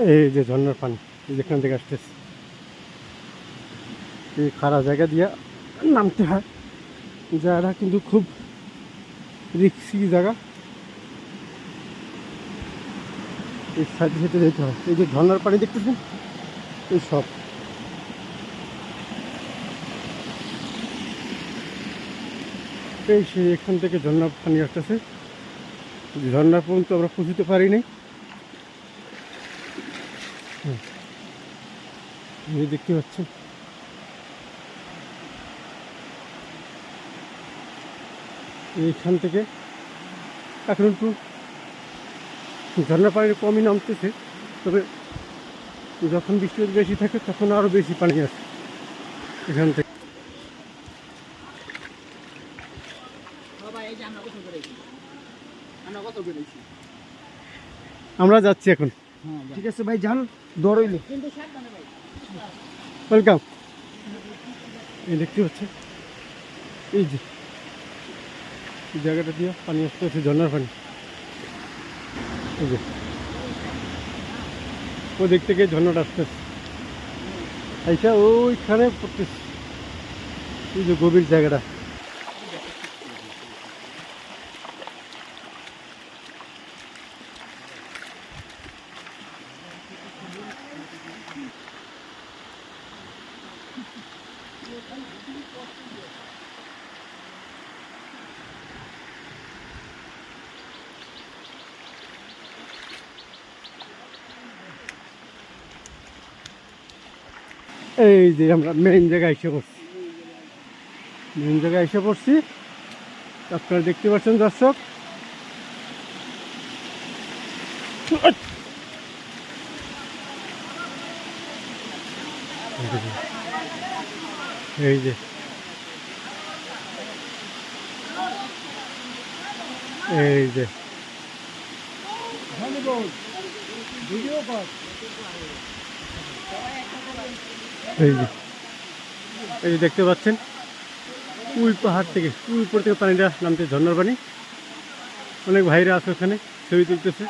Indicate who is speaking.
Speaker 1: এই যে ঝর্ণার পানি যেখান থেকে আসতেছে, এই খারাপ জায়গা দিয়ে নামতে হয়, জায়গাটা কিন্তু খুব রিস্কি জায়গা। এই সাইডে সাইডে যেতে হয়। এই যে ঝর্ণার পানি দেখতেছেন, এই সব এই সেই এখান থেকে ঝর্ণার পানি আসতেছে। ঝর্ণা পর্যন্ত আমরা পৌঁছতে পারিনি। দেখতে পাচ্ছেন এইখান থেকে এখন একটু ঝর্ণার পানি কমই নামতেছে, তবে যখন বৃষ্টি বেশি থাকে তখন আরও বেশি পানি আসে এখান থেকে। আমরা যাচ্ছি এখন।
Speaker 2: ঠিক আছে ভাই, যান দৌড়ইলে।
Speaker 1: ওয়েলকাম। এই দেখতে পাচ্ছেন এই যে এই জায়গাটা দিয়ে পানি আসতে হচ্ছে, ঝর্ণার পানি। এই যে ও দিক থেকে ঝর্ণাটা আসতেছে, এইটা ওইখানে পড়তেছে। এই যে গভীর জায়গাটা, এই যে আমরা মেইন জায়গায় এসে পড়ছি। মেইন জায়গায় এসে পড়ছি, আপনারা দেখতে পাচ্ছেন দর্শক। এই যে এই যে এই যে এই যে দেখতে পাচ্ছেন ওই পাহাড় থেকে, ওই উপর থেকে পানিটা নামতে, ঝর্ণার পানি। অনেক ভাইরা আছে ওখানে, ছবি তুলতেছে।